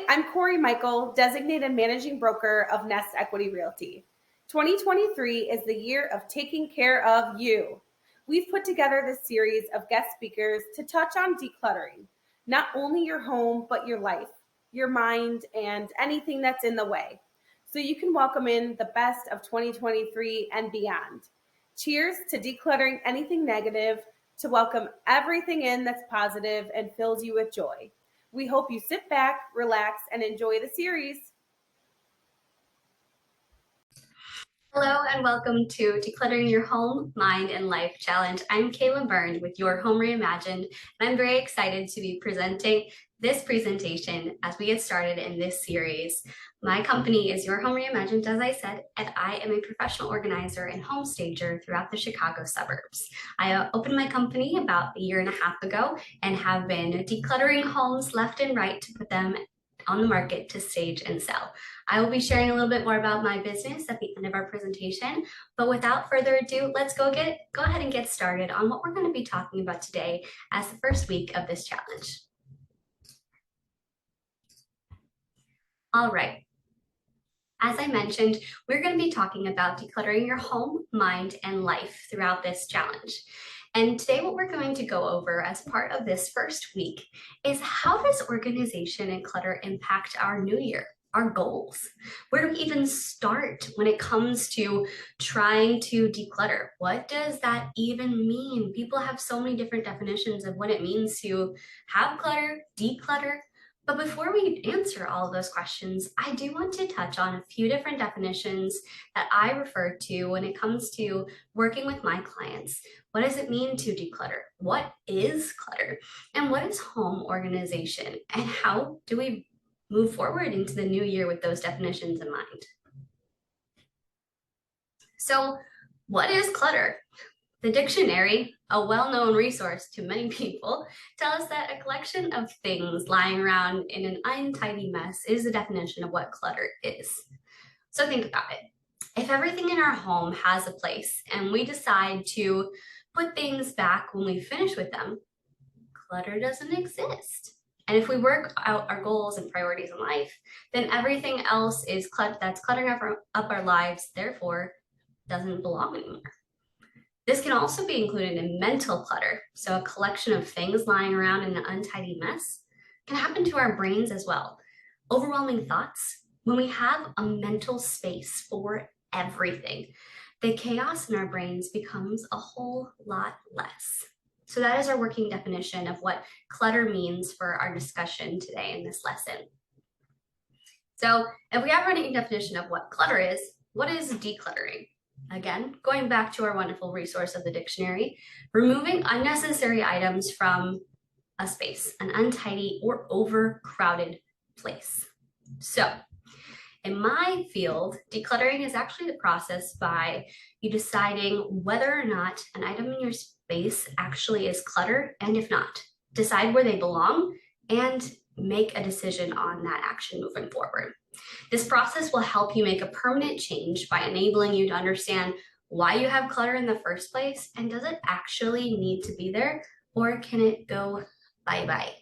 I'm Corey Michael, designated managing broker of Nest Equity Realty. 2023 is the year of taking care of you. We've put together this series of guest speakers to touch on decluttering, not only your home, but your life, your mind, and anything that's in the way, so you can welcome in the best of 2023 and beyond. Cheers to decluttering anything negative, to welcome everything in that's positive and fills you with joy. We hope you sit back, relax, and enjoy the series. Hello and welcome to Decluttering Your Home, Mind, and Life Challenge. I'm Kayla Beirne with Your Home Reimagined, and I'm very excited to be presenting this presentation as we get started in this series. My company is Your Home Reimagined, as I said, and I am a professional organizer and home stager throughout the Chicago suburbs. I opened my company about a year and a half ago and have been decluttering homes left and right to put them on the market to stage and sell. I will be sharing a little bit more about my business at the end of our presentation, but without further ado, let's go ahead and get started on what we're going to be talking about today as the first week of this challenge. All right. As I mentioned, we're going to be talking about decluttering your home, mind, and life throughout this challenge. And today what we're going to go over as part of this first week is how does organization and clutter impact our new year, our goals? Where do we even start when it comes to trying to declutter? What does that even mean? People have so many different definitions of what it means to have clutter, declutter. But before we answer all of those questions, I do want to touch on a few different definitions that I refer to when it comes to working with my clients. What does it mean to declutter? What is clutter? And what is home organization? And how do we move forward into the new year with those definitions in mind? So, what is clutter? The dictionary, a well-known resource to many people, tells us that a collection of things lying around in an untidy mess is the definition of what clutter is. So think about it. If everything in our home has a place and we decide to put things back when we finish with them, clutter doesn't exist. And if we work out our goals and priorities in life, then everything else is that's cluttering up our lives, therefore doesn't belong anymore. This can also be included in mental clutter. So a collection of things lying around in an untidy mess can happen to our brains as well. Overwhelming thoughts, when we have a mental space for everything, the chaos in our brains becomes a whole lot less. So that is our working definition of what clutter means for our discussion today in this lesson. So if we have a working definition of what clutter is, what is decluttering? Again, going back to our wonderful resource of the dictionary, removing unnecessary items from a space, an untidy or overcrowded place. So in my field, decluttering is actually the process by you deciding whether or not an item in your space actually is clutter, and if not, decide where they belong and make a decision on that action moving forward. This process will help you make a permanent change by enabling you to understand why you have clutter in the first place, and does it actually need to be there, or can it go bye-bye?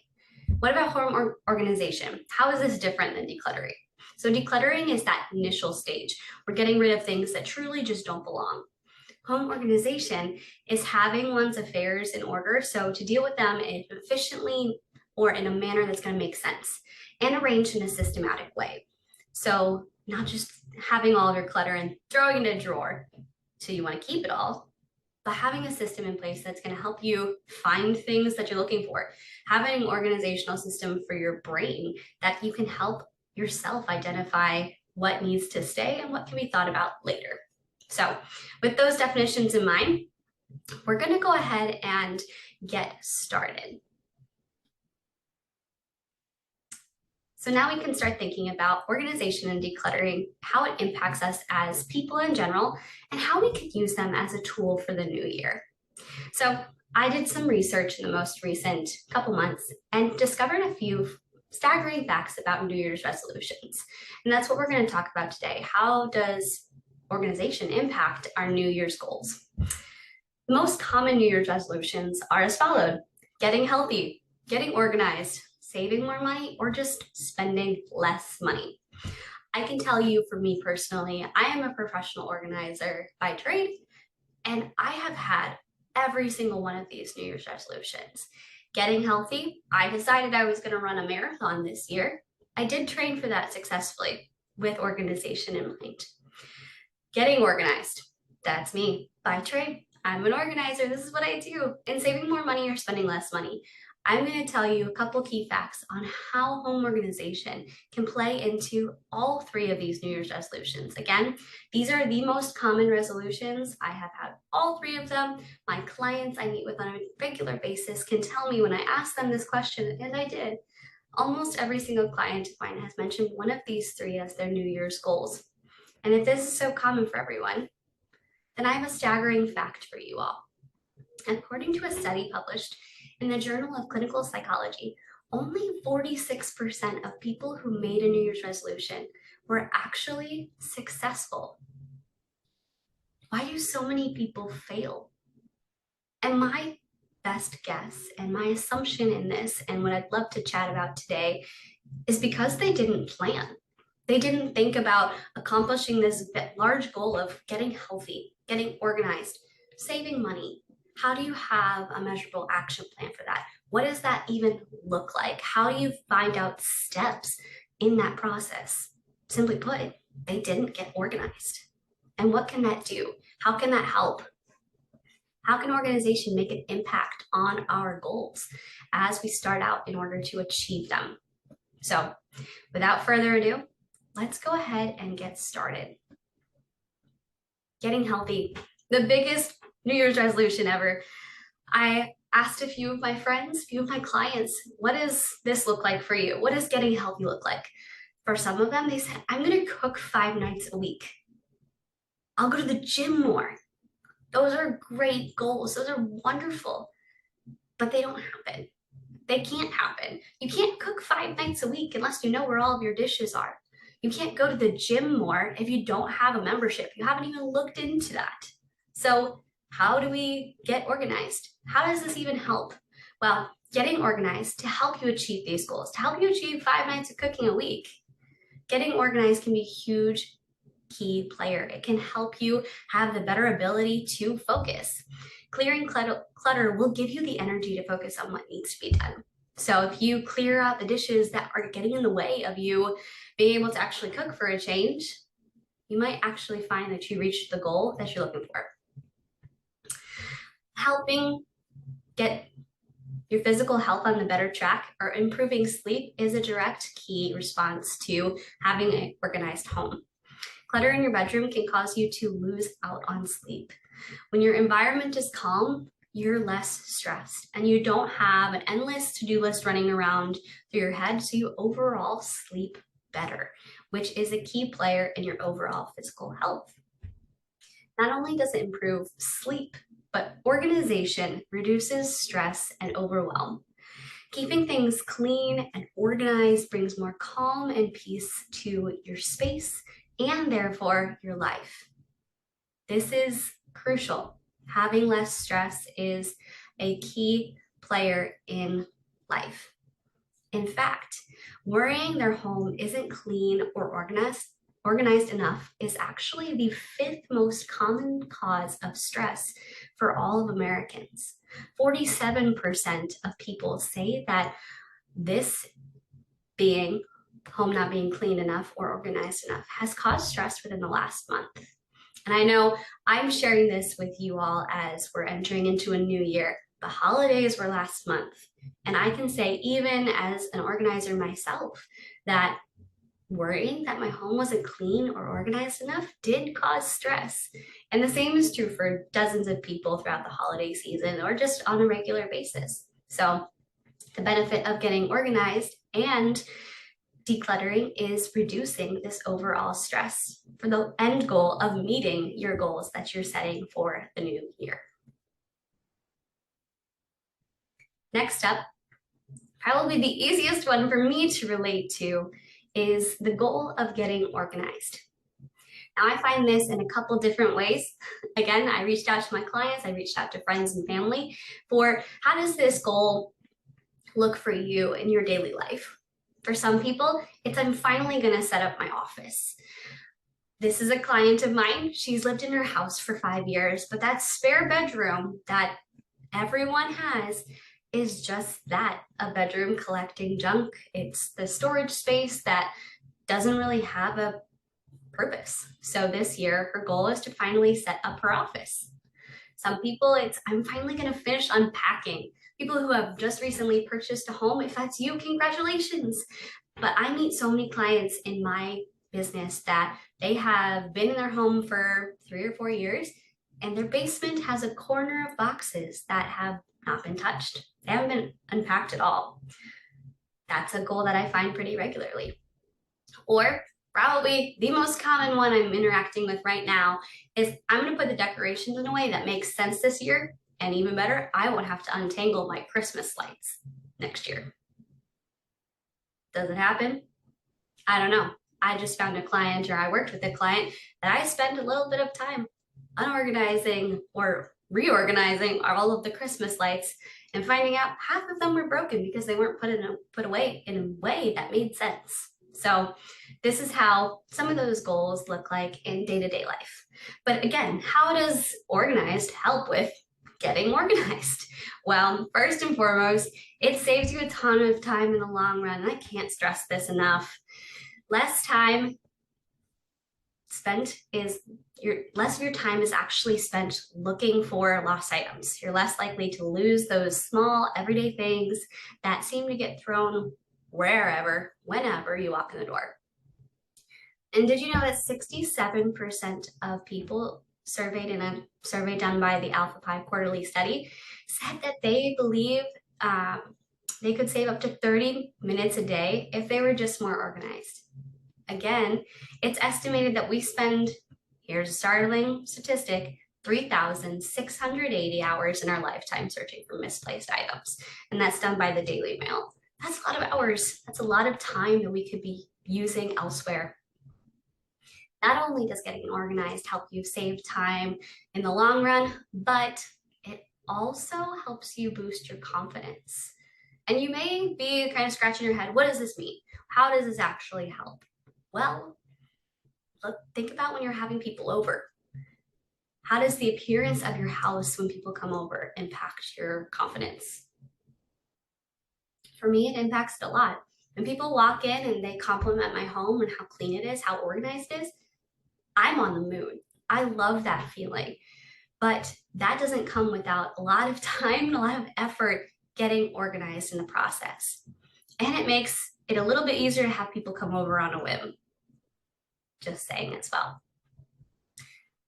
What about home organization? How is this different than decluttering? So decluttering is that initial stage. We're getting rid of things that truly just don't belong. Home organization is having one's affairs in order, so to deal with them efficiently or in a manner that's going to make sense and arranged in a systematic way. So not just having all of your clutter and throwing it in a drawer so you want to keep it all, but having a system in place that's going to help you find things that you're looking for. Having an organizational system for your brain that you can help yourself identify what needs to stay and what can be thought about later. So with those definitions in mind, we're going to go ahead and get started. So now we can start thinking about organization and decluttering, how it impacts us as people in general, and how we could use them as a tool for the new year. So I did some research in the most recent couple months and discovered a few staggering facts about New Year's resolutions. And that's what we're going to talk about today. How does organization impact our New Year's goals? Most common New Year's resolutions are as followed: getting healthy, getting organized, saving more money, or just spending less money. I can tell you, for me personally, I am a professional organizer by trade, and I have had every single one of these New Year's resolutions. Getting healthy, I decided I was going to run a marathon this year. I did train for that successfully with organization in mind. Getting organized, that's me by trade. I'm an organizer. This is what I do. And saving more money or spending less money, I'm going to tell you a couple key facts on how home organization can play into all three of these New Year's resolutions. Again, these are the most common resolutions. I have had all three of them. My clients I meet with on a regular basis can tell me when I ask them this question, and I did. Almost every single client of mine has mentioned one of these three as their New Year's goals. And if this is so common for everyone, then I have a staggering fact for you all. According to a study published in the Journal of Clinical Psychology, only 46% of people who made a New Year's resolution were actually successful. Why do so many people fail? And my best guess and my assumption in this, and what I'd love to chat about today, is because they didn't plan. They didn't think about accomplishing this large goal of getting healthy, getting organized, saving money. How do you have a measurable action plan for that? What does that even look like? How do you find out steps in that process? Simply put, they didn't get organized. And what can that do? How can that help? How can organization make an impact on our goals as we start out in order to achieve them? So, without further ado, let's go ahead and get started. Getting healthy, the biggest New Year's resolution ever. I asked a few of my friends, a few of my clients, what does this look like for you? What does getting healthy look like? For some of them, they said, I'm going to cook 5 nights a week. I'll go to the gym more. Those are great goals. Those are wonderful, but they don't happen. They can't happen. You can't cook 5 nights a week unless you know where all of your dishes are. You can't go to the gym more if you don't have a membership. You haven't even looked into that. So how do we get organized? How does this even help? Well, getting organized to help you achieve these goals, to help you achieve 5 nights of cooking a week. Getting organized can be a huge key player. It can help you have the better ability to focus. Clearing clutter will give you the energy to focus on what needs to be done. So if you clear out the dishes that are getting in the way of you being able to actually cook for a change, you might actually find that you reached the goal that you're looking for. Helping get your physical health on the better track or improving sleep is a direct key response to having an organized home. Clutter in your bedroom can cause you to lose out on sleep. When your environment is calm, you're less stressed and you don't have an endless to-do list running around through your head, so you overall sleep better, which is a key player in your overall physical health. Not only does it improve sleep, but organization reduces stress and overwhelm. Keeping things clean and organized brings more calm and peace to your space and therefore your life. This is crucial. Having less stress is a key player in life. In fact, worrying their home isn't clean or organized enough is actually the 5th most common cause of stress for all of Americans. 47% of people say that this being home not being clean enough or organized enough has caused stress within the last month. And I know I'm sharing this with you all as we're entering into a new year. The holidays were last month. And I can say, even as an organizer myself, that worrying that my home wasn't clean or organized enough did cause stress. And the same is true for dozens of people throughout the holiday season or just on a regular basis. So the benefit of getting organized and decluttering is reducing this overall stress for the end goal of meeting your goals that you're setting for the new year. Next up, probably the easiest one for me to relate to is the goal of getting organized. Now, I find this in a couple different ways. Again, I reached out to my clients, I reached out to friends and family for how does this goal look for you in your daily life? For some people, it's I'm finally going to set up my office. This is a client of mine. She's lived in her house for 5 years, but that spare bedroom that everyone has is just that, a bedroom collecting junk. It's the storage space that doesn't really have a purpose. So this year, her goal is to finally set up her office. Some people, it's I'm finally going to finish unpacking. People who have just recently purchased a home, if that's you, congratulations. But I meet so many clients in my business that they have been in their home for 3 or 4 years, and their basement has a corner of boxes that have not been touched. They haven't been unpacked at all. That's a goal that I find pretty regularly. Or probably the most common one I'm interacting with right now is I'm going to put the decorations in a way that makes sense this year. And even better, I won't have to untangle my Christmas lights next year. Does it happen? I don't know. I just found a client, or I worked with a client that I spent a little bit of time unorganizing or reorganizing all of the Christmas lights and finding out half of them were broken because they weren't put away in a way that made sense. So this is how some of those goals look like in day-to-day life. But again, how does organized help with getting organized? Well, first and foremost, it saves you a ton of time in the long run. And I can't stress this enough. Less time spent is less of your time is actually spent looking for lost items. You're less likely to lose those small everyday things that seem to get thrown wherever, whenever you walk in the door. And did you know that 67% of people surveyed in a survey done by the Alpha Pi quarterly study said that they believe they could save up to 30 minutes a day if they were just more organized. Again, it's estimated that we spend, here's a startling statistic, 3,680 hours in our lifetime searching for misplaced items. And that's done by the Daily Mail. That's a lot of hours. That's a lot of time that we could be using elsewhere. Not only does getting organized help you save time in the long run, but it also helps you boost your confidence. And you may be kind of scratching your head, what does this mean? How does this actually help? Well, think about when you're having people over. How does the appearance of your house when people come over impact your confidence? For me, it impacts it a lot. When people walk in and they compliment my home and how clean it is, how organized it is, I'm on the moon. I love that feeling. But that doesn't come without a lot of time and a lot of effort getting organized in the process. And it makes it a little bit easier to have people come over on a whim. Just saying as well.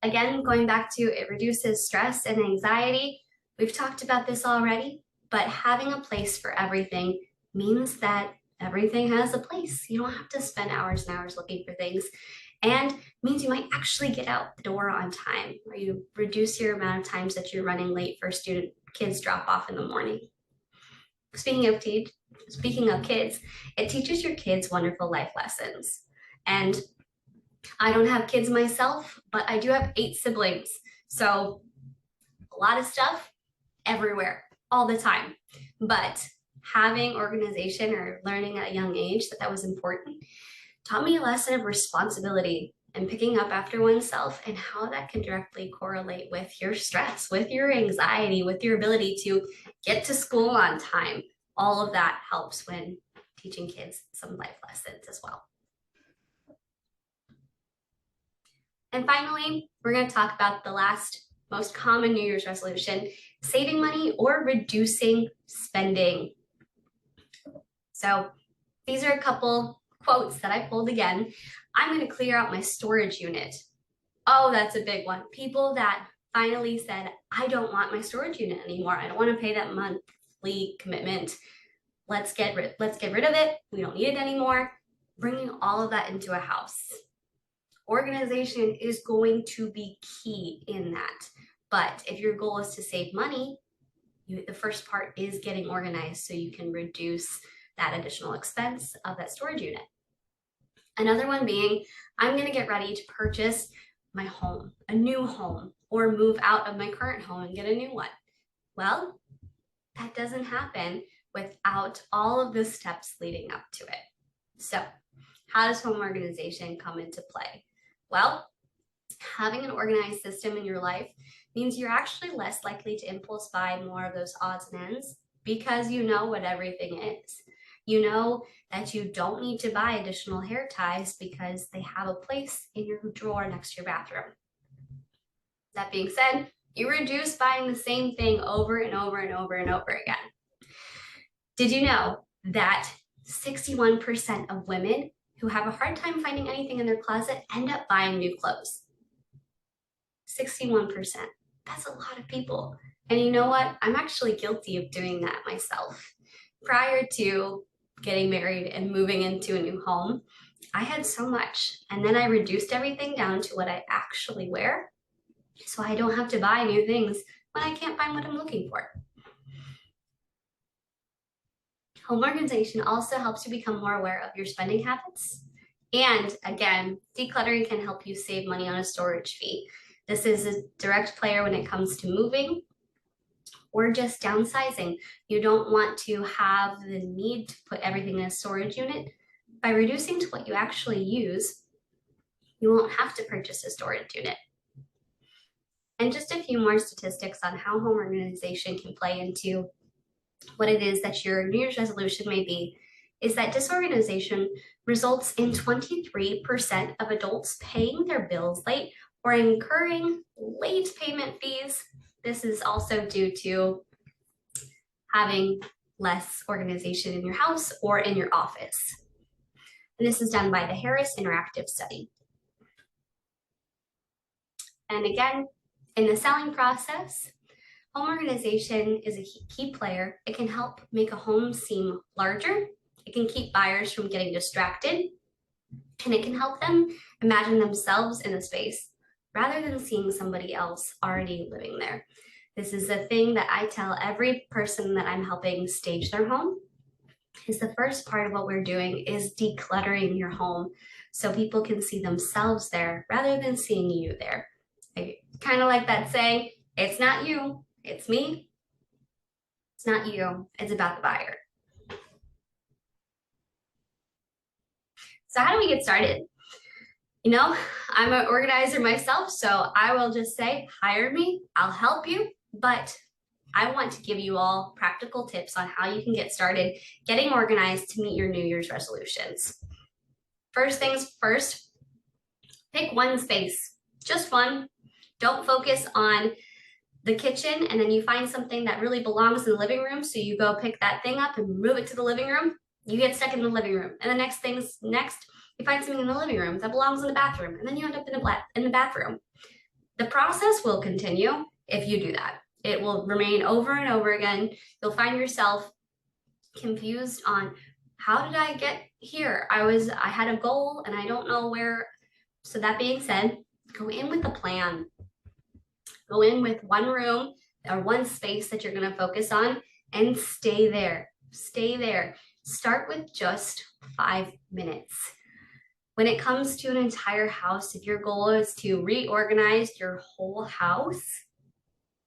Again, going back to it reduces stress and anxiety. We've talked about this already, but having a place for everything means that everything has a place. You don't have to spend hours and hours looking for things, and means you might actually get out the door on time, or you reduce your amount of times that you're running late for kids drop off in the morning. Speaking of kids, it teaches your kids wonderful life lessons. And I don't have kids myself, but I do have 8 siblings. So a lot of stuff everywhere, all the time. But having organization or learning at a young age that was important taught me a lesson of responsibility and picking up after oneself, and how that can directly correlate with your stress, with your anxiety, with your ability to get to school on time. All of that helps when teaching kids some life lessons as well. And finally, we're going to talk about the last most common New Year's resolution, saving money or reducing spending. So these are a couple quotes that I pulled again. I'm going to clear out my storage unit. Oh, that's a big one. People that finally said, I don't want my storage unit anymore. I don't want to pay that monthly commitment. Let's get rid of it. We don't need it anymore. Bringing all of that into a house. Organization is going to be key in that. But if your goal is to save money, the first part is getting organized so you can reduce that additional expense of that storage unit. Another one being, I'm going to get ready to purchase my home, a new home, or move out of my current home and get a new one. Well, that doesn't happen without all of the steps leading up to it. So, how does home organization come into play? Well, having an organized system in your life means you're actually less likely to impulse buy more of those odds and ends because you know what everything is. You know that you don't need to buy additional hair ties because they have a place in your drawer next to your bathroom. That being said, you reduce buying the same thing over and over and over and over again. Did you know that 61% of women who have a hard time finding anything in their closet end up buying new clothes? 61%. That's a lot of people. And you know what? I'm actually guilty of doing that myself. Prior to getting married and moving into a new home, I had so much. And then I reduced everything down to what I actually wear, so I don't have to buy new things when I can't find what I'm looking for. Home organization also helps you become more aware of your spending habits. And again, decluttering can help you save money on a storage fee. This is a direct player when it comes to moving or just downsizing. You don't want to have the need to put everything in a storage unit. By reducing to what you actually use, you won't have to purchase a storage unit. And just a few more statistics on how home organization can play into what it is that your New Year's resolution may be, is that disorganization results in 23% of adults paying their bills late or incurring late payment fees. This is also due to having less organization in your house or in your office. And this is done by the Harris Interactive Study. And again, in the selling process, home organization is a key player. It can help make a home seem larger. It can keep buyers from getting distracted. And it can help them imagine themselves in the space rather than seeing somebody else already living there. This is a thing that I tell every person that I'm helping stage their home. Is the first part of what we're doing is decluttering your home so people can see themselves there rather than seeing you there. I kind of like that saying, it's not you, it's me. It's not you, it's about the buyer. So how do we get started? You know, I'm an organizer myself, so I will just say, hire me, I'll help you, but I want to give you all practical tips on how you can get started getting organized to meet your New Year's resolutions. First things first, pick one space, just one. Don't focus on the kitchen and then you find something that really belongs in the living room, so you go pick that thing up and move it to the living room. You get stuck in the living room. And the next, you find something in the living room that belongs in the bathroom, and then you end up in the bathroom. The process will continue if you do that. It will remain over and over again. You'll find yourself confused on, how did I get here? I had a goal and I don't know where. So that being said, go in with a plan. Go in with one room or one space that you're going to focus on and stay there. Stay there. Start with just 5 minutes. When it comes to an entire house, if your goal is to reorganize your whole house,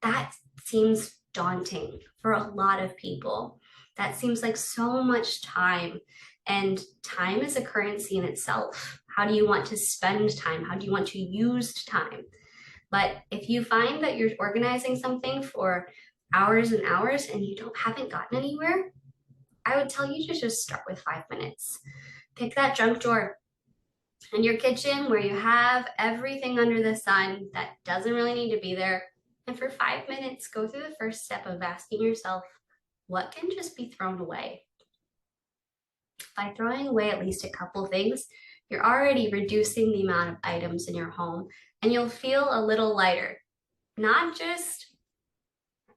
that seems daunting for a lot of people. That seems like so much time, and time is a currency in itself. How do you want to spend time? How do you want to use time? But if you find that you're organizing something for hours and hours and you haven't gotten anywhere, I would tell you to just start with 5 minutes. Pick that junk drawer in your kitchen where you have everything under the sun that doesn't really need to be there. And for 5 minutes, go through the first step of asking yourself, what can just be thrown away? By throwing away at least a couple things, you're already reducing the amount of items in your home, and you'll feel a little lighter, not just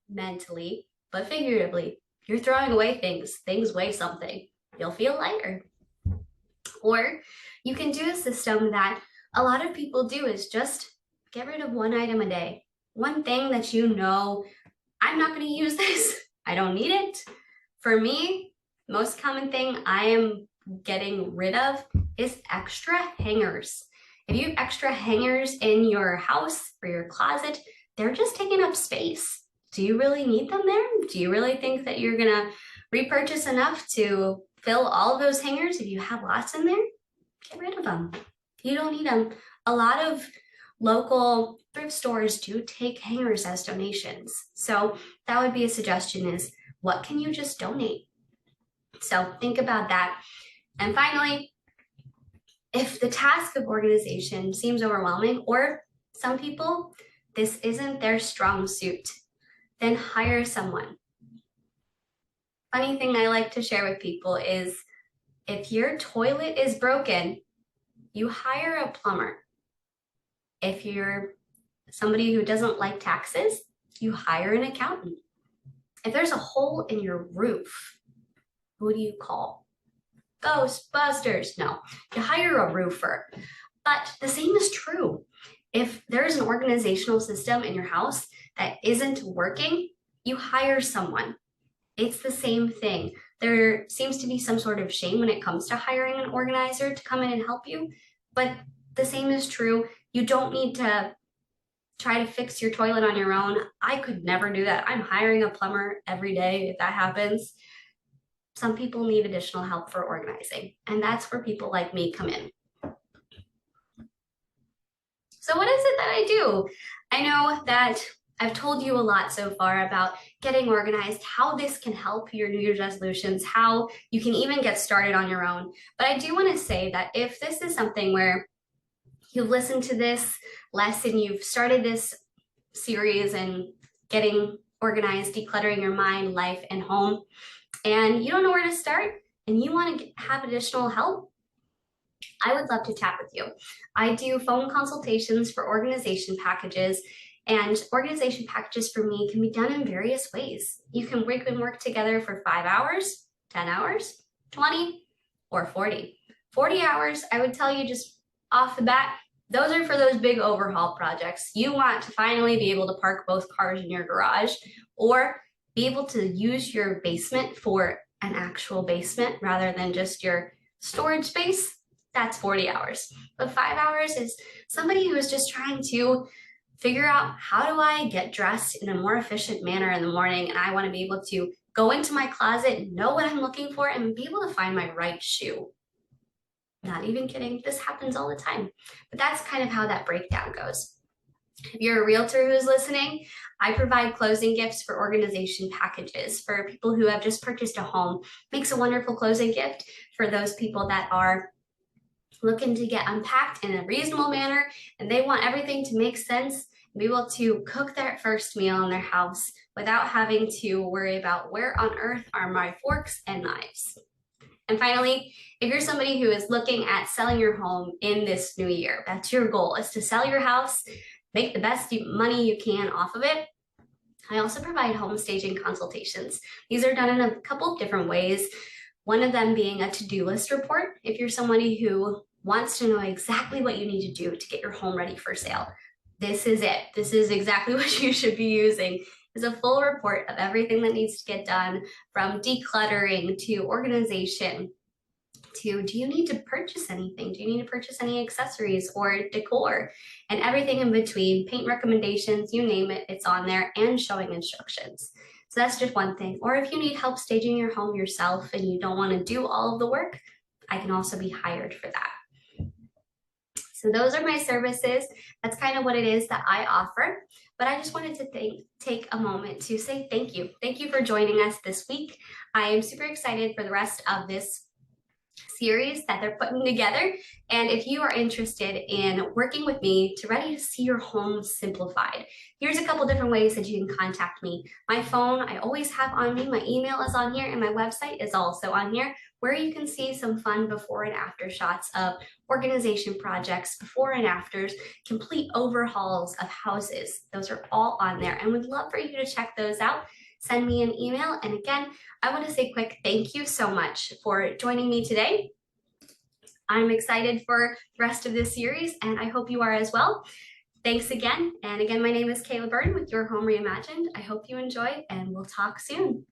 mentally, but figuratively. You're throwing away things weigh something. You'll feel lighter. Or you can do a system that a lot of people do, is just get rid of one item a day. One thing that you know, I'm not going to use this. I don't need it. For me, most common thing I am getting rid of is extra hangers. If you have extra hangers in your house or your closet, they're just taking up space. Do you really need them there? Do you really think that you're gonna repurchase enough to fill all of those hangers. If you have lots in there, get rid of them. You don't need them. A lot of local thrift stores do take hangers as donations. So that would be a suggestion, is what can you just donate? So think about that. And finally, if the task of organization seems overwhelming, or some people, this isn't their strong suit, then hire someone. Funny thing I like to share with people is, if your toilet is broken, you hire a plumber. If you're somebody who doesn't like taxes, you hire an accountant. If there's a hole in your roof, who do you call? Ghostbusters. No, you hire a roofer. But the same is true. If there's an organizational system in your house that isn't working, you hire someone. It's the same thing. There seems to be some sort of shame when it comes to hiring an organizer to come in and help you, but the same is true. You don't need to try to fix your toilet on your own. I could never do that. I'm hiring a plumber every day if that happens. Some people need additional help for organizing, and that's where people like me come in. So what is it that I do? I know that I've told you a lot so far about getting organized, how this can help your New Year's resolutions, how you can even get started on your own. But I do want to say that if this is something where you've listened to this lesson, you've started this series and getting organized, decluttering your mind, life, and home, and you don't know where to start, and you want to have additional help, I would love to chat with you. I do phone consultations for organization packages, and organization packages for me can be done in various ways. We can work together for 5 hours, 10 hours, 20, or 40. 40 hours, I would tell you just off the bat, those are for those big overhaul projects. You want to finally be able to park both cars in your garage, or be able to use your basement for an actual basement rather than just your storage space. That's 40 hours. But 5 hours is somebody who is just trying to figure out, how do I get dressed in a more efficient manner in the morning, and I want to be able to go into my closet, know what I'm looking for, and be able to find my right shoe. Not even kidding, this happens all the time. But that's kind of how that breakdown goes. If you're a realtor who's listening, I provide closing gifts for organization packages for people who have just purchased a home. Makes a wonderful closing gift for those people that are looking to get unpacked in a reasonable manner, and they want everything to make sense, and be able to cook that first meal in their house without having to worry about where on earth are my forks and knives. And finally, if you're somebody who is looking at selling your home in this new year, that's your goal, is to sell your house, make the best money you can off of it. I also provide home staging consultations. These are done in a couple of different ways. One of them being a to-do list report. If you're somebody who wants to know exactly what you need to do to get your home ready for sale, this is it. This is exactly what you should be using. Is a full report of everything that needs to get done, from decluttering to organization to, do you need to purchase anything? Do you need to purchase any accessories or decor? And everything in between, paint recommendations, you name it, it's on there, and showing instructions. So that's just one thing. Or if you need help staging your home yourself and you don't want to do all of the work, I can also be hired for that. So those are my services. That's kind of what it is that I offer. But I just wanted to take a moment to say thank you. Thank you for joining us this week. I am super excited for the rest of this series that they're putting together. And if you are interested in working with me to ready to see your home simplified, here's a couple different ways that you can contact me. My phone, I always have on me. My email is on here, and my website is also on here, where you can see some fun before and after shots of organization projects, before and afters, complete overhauls of houses. Those are all on there, and would love for you to check those out. Send me an email. And again, I want to say a quick thank you so much for joining me today. I'm excited for the rest of this series, and I hope you are as well. Thanks again. And again, my name is Kayla Beirne with Your Home Reimagined. I hope you enjoy, and we'll talk soon.